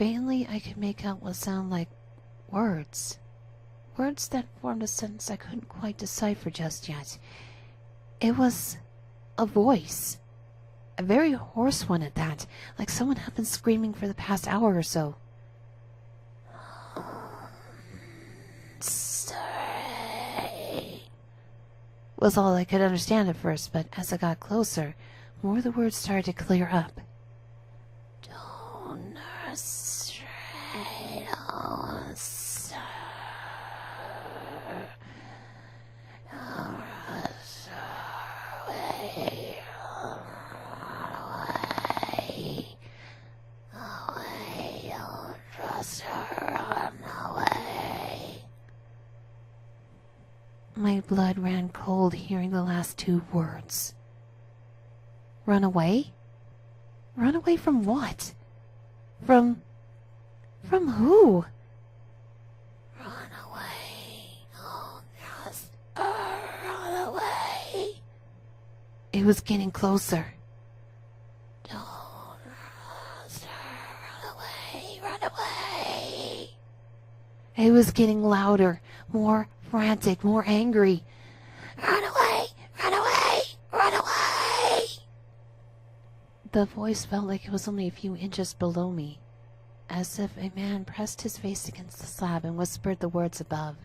Faintly, I could make out what sounded like words. Words that formed a sentence I couldn't quite decipher just yet. It was a voice. A very hoarse one at that, like someone had been screaming for the past hour or so. Stay, was all I could understand at first, but as I got closer, more of the words started to clear up. Don't straight on, sir. My blood ran cold hearing the last two words. Run away? Run away from what? From who? Run away. Oh, just run away. It was getting closer. Don't run away. Run away. It was getting louder, more frantic, more angry. Run away! Run away! Run away! The voice felt like it was only a few inches below me, as if a man pressed his face against the slab and whispered the words above,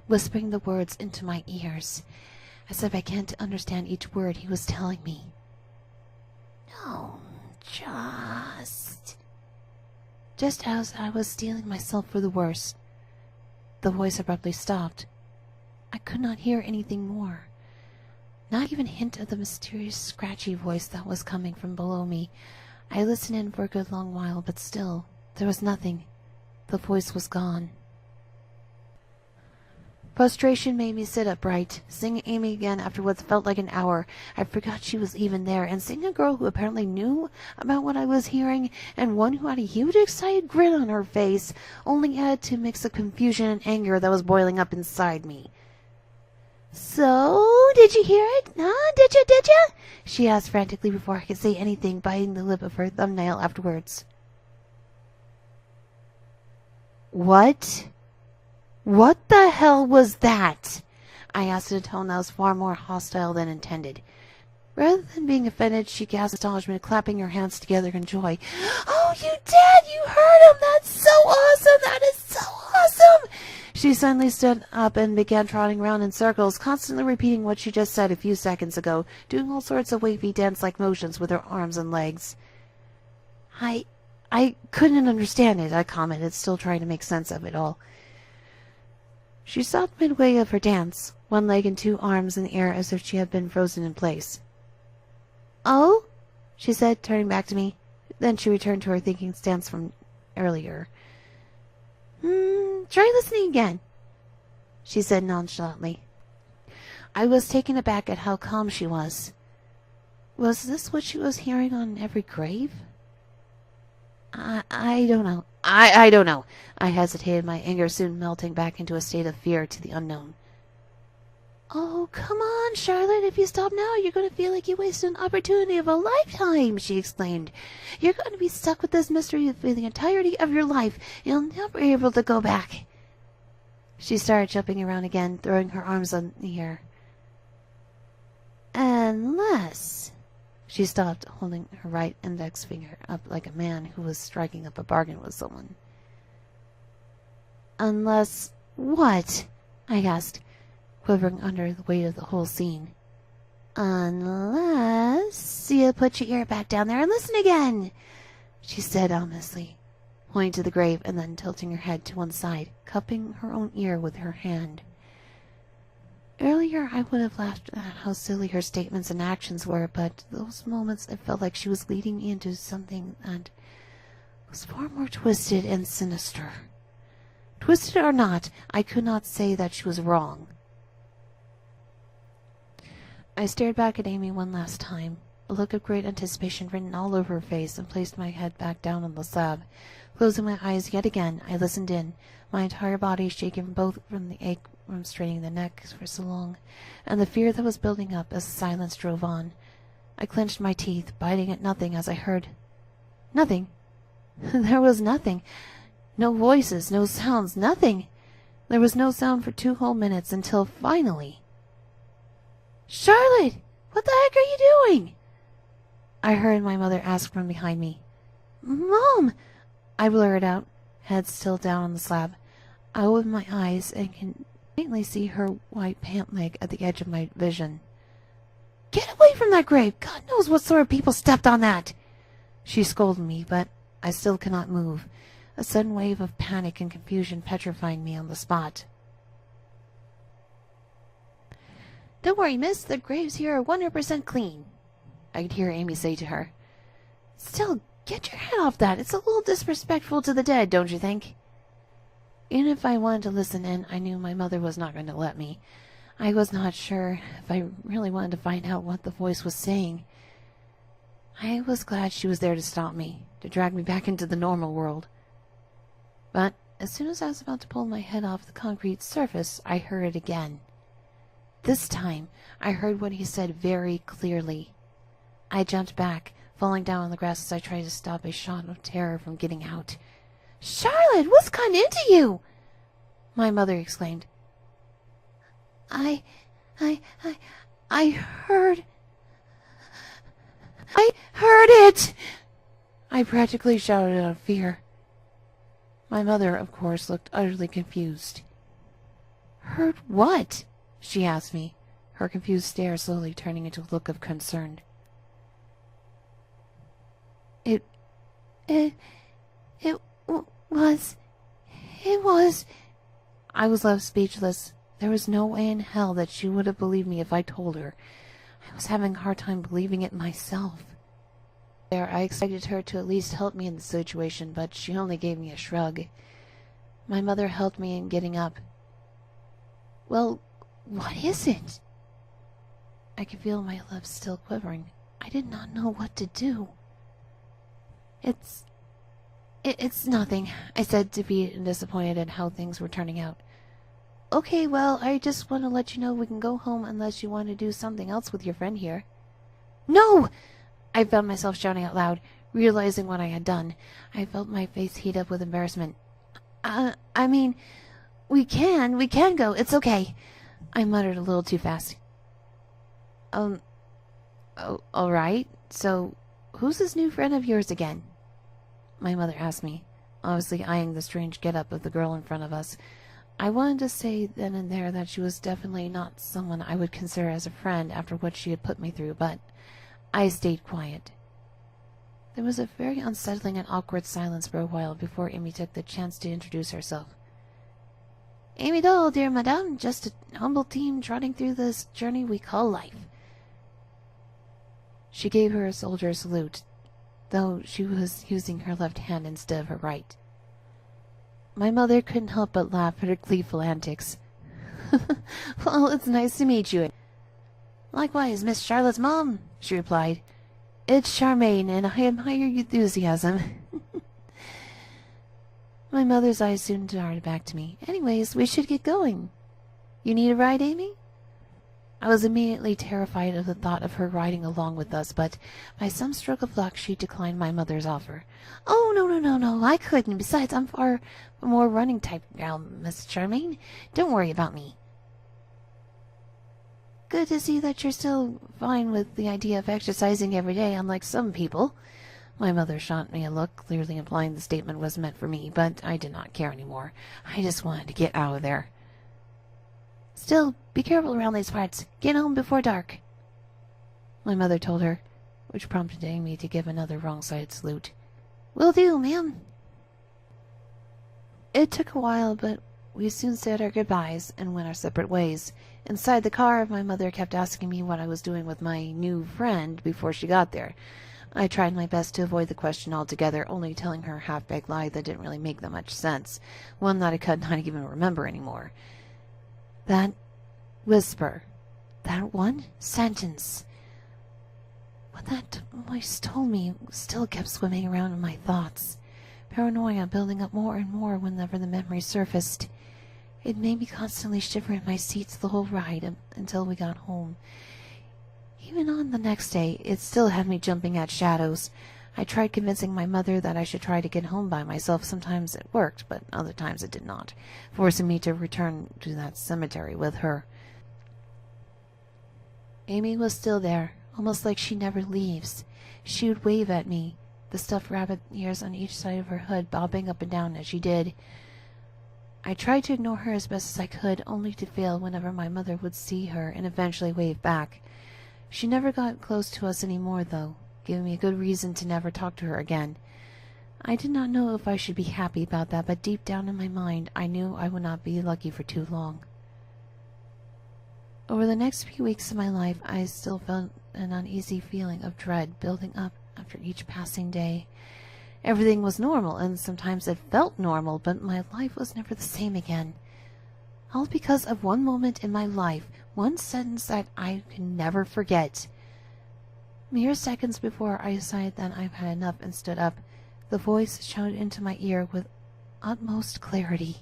whispering the words into my ears, as if I can't understand each word he was telling me. Don't Just as I was steeling myself for the worst, the voice abruptly stopped. I could not hear anything more. Not even a hint of the mysterious, scratchy voice that was coming from below me. I listened in for a good long while, but still, there was nothing. The voice was gone. Frustration made me sit upright, seeing Amy again after what felt like an hour. I forgot she was even there, and seeing a girl who apparently knew about what I was hearing, and one who had a huge excited grin on her face, only added to mix the confusion and anger that was boiling up inside me. "So, did you hear it? Huh? Did you? She asked frantically before I could say anything, biting the lip of her thumbnail afterwards. What? What the hell was that? I asked in a tone that was far more hostile than intended. Rather than being offended, she gasped astonishment, clapping her hands together in joy. "Oh, you did! You heard him! That's so awesome! That is so awesome!" She suddenly stood up and began trotting around in circles, constantly repeating what she just said a few seconds ago, doing all sorts of wavy dance-like motions with her arms and legs. I couldn't understand it, I commented, still trying to make sense of it all. She stopped midway of her dance, one leg and two arms in the air as if she had been frozen in place. "Oh?" she said, turning back to me. Then she returned to her thinking stance from earlier. Try listening again," she said nonchalantly. I was taken aback at how calm she was. Was this what she was hearing on every grave? I don't know. I don't know. I hesitated, my anger soon melting back into a state of fear to the unknown. "Oh, come on, Charlotte. If you stop now, you're going to feel like you wasted an opportunity of a lifetime," she exclaimed. "You're going to be stuck with this mystery for the entirety of your life. You'll never be able to go back." She started jumping around again, throwing her arms in the air. "Unless..." She stopped, holding her right index finger up like a man who was striking up a bargain with someone. "Unless what?" I asked, quivering under the weight of the whole scene. "Unless you put your ear back down there and listen again," she said ominously, pointing to the grave and then tilting her head to one side, cupping her own ear with her hand. Earlier I would have laughed at how silly her statements and actions were, but those moments it felt like she was leading me into something that was far more twisted and sinister. Twisted or not, I could not say that she was wrong. I stared back at Amy one last time, a look of great anticipation written all over her face, and placed my head back down on the slab. Closing my eyes yet again, I listened in, my entire body shaking both from the ache from straining the neck for so long, and the fear that was building up as the silence drove on. I clenched my teeth, biting at nothing as I heard. Nothing. There was nothing. No voices, no sounds, nothing. There was no sound for 2 whole minutes until finally... "Charlotte! What the heck are you doing?" I heard my mother ask from behind me. "Mom!" I blurted out, head still down on the slab. I opened my eyes and can faintly see her white pant leg at the edge of my vision. "Get away from that grave! God knows what sort of people stepped on that!" She scolded me, but I still cannot move, a sudden wave of panic and confusion petrifying me on the spot. "Don't worry, miss, the graves here are 100% clean," I could hear Amy say to her. "Still, get your head off that. It's a little disrespectful to the dead, don't you think?" Even if I wanted to listen in, I knew my mother was not going to let me. I was not sure if I really wanted to find out what the voice was saying. I was glad she was there to stop me, to drag me back into the normal world. But as soon as I was about to pull my head off the concrete surface, I heard it again. This time, I heard what he said very clearly. I jumped back, falling down on the grass as I tried to stop a shot of terror from getting out. "Charlotte, what's gotten into you?" my mother exclaimed. I heard it!" I practically shouted out of fear. My mother, of course, looked utterly confused. "Heard what?" she asked me, her confused stare slowly turning into a look of concern. It was... I was left speechless. There was no way in hell that she would have believed me if I told her. I was having a hard time believing it myself. I expected her to at least help me in the situation, but she only gave me a shrug. My mother helped me in getting up. "Well, what is it?" I could feel my lips still quivering. I did not know what to do. It's nothing," I said, defeated and disappointed at how things were turning out. "Okay, well, I just want to let you know we can go home unless you want to do something else with your friend here." "No!" I found myself shouting out loud, realizing what I had done. I felt my face heat up with embarrassment. I mean, we can go, it's okay," I muttered a little too fast. Oh, all right. So, who's this new friend of yours again?" my mother asked me, obviously eyeing the strange get-up of the girl in front of us. I wanted to say then and there that she was definitely not someone I would consider as a friend after what she had put me through, but I stayed quiet. There was a very unsettling and awkward silence for a while before Amy took the chance to introduce herself. "Amy Doll, dear madame, just a humble team trotting through this journey we call life." She gave her a soldier salute, though she was using her left hand instead of her right. My mother couldn't help but laugh at her gleeful antics. "Well, it's nice to meet you." "Likewise, Miss Charlotte's mom," she replied. "It's Charmaine, and I admire your enthusiasm." My mother's eyes soon darted back to me. "Anyways, we should get going. You need a ride, Amy?" I was immediately terrified of the thought of her riding along with us, but by some stroke of luck she declined my mother's offer. "Oh, no, I couldn't. Besides, I'm far more running type now, Miss Charmaine. Don't worry about me." "Good to see that you're still fine with the idea of exercising every day, unlike some people." My mother shot me a look, clearly implying the statement was meant for me, but I did not care anymore. I just wanted to get out of there. "Still, be careful around these parts. Get home before dark," my mother told her, which prompted Amy to give another wrong-sided salute. "Will do, ma'am." It took a while, but we soon said our goodbyes and went our separate ways. Inside the car, my mother kept asking me what I was doing with my new friend before she got there. I tried my best to avoid the question altogether, only telling her a half-baked lie that didn't really make that much sense, one that I could not even remember anymore. That whisper, that one sentence, what that voice told me still kept swimming around in my thoughts, paranoia building up more and more whenever the memory surfaced. It made me constantly shiver in my seats the whole ride until we got home. Even on the next day, it still had me jumping at shadows. I tried convincing my mother that I should try to get home by myself. Sometimes it worked, but other times it did not, forcing me to return to that cemetery with her. Amy was still there, almost like she never leaves. She would wave at me, the stuffed rabbit ears on each side of her hood bobbing up and down as she did. I tried to ignore her as best as I could, only to fail whenever my mother would see her and eventually wave back. She never got close to us any more, though, giving me a good reason to never talk to her again. I did not know if I should be happy about that, but deep down in my mind, I knew I would not be lucky for too long. Over the next few weeks of my life, I still felt an uneasy feeling of dread building up after each passing day. Everything was normal, and sometimes it felt normal, but my life was never the same again. All because of one moment in my life, one sentence that I can never forget. Mere seconds before I decided that I've had enough and stood up, the voice shouted into my ear with utmost clarity.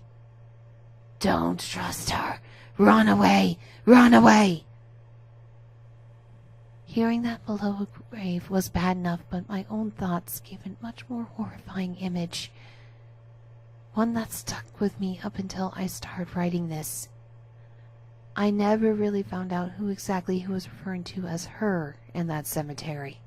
"Don't trust her! Run away! Run away!" Hearing that below a grave was bad enough, but my own thoughts gave a much more horrifying image. One that stuck with me up until I started writing this. I never really found out who exactly he was referring to as her in that cemetery.